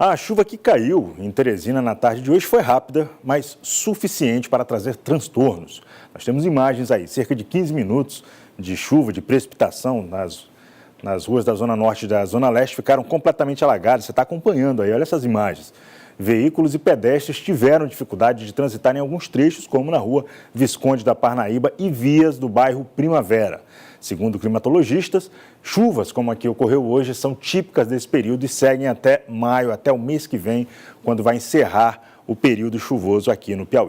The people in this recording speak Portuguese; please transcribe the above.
A chuva que caiu em Teresina na tarde de hoje foi rápida, mas suficiente para trazer transtornos. Nós temos imagens aí, cerca de 15 minutos de chuva, de precipitação nas ruas da Zona Norte e da Zona Leste ficaram completamente alagadas. Você está acompanhando aí, olha essas imagens. Veículos e pedestres tiveram dificuldade de transitar em alguns trechos, como na rua Visconde da Parnaíba e vias do bairro Primavera. Segundo climatologistas, chuvas como a que ocorreu hoje são típicas desse período e seguem até maio, até o mês que vem, quando vai encerrar o período chuvoso aqui no Piauí.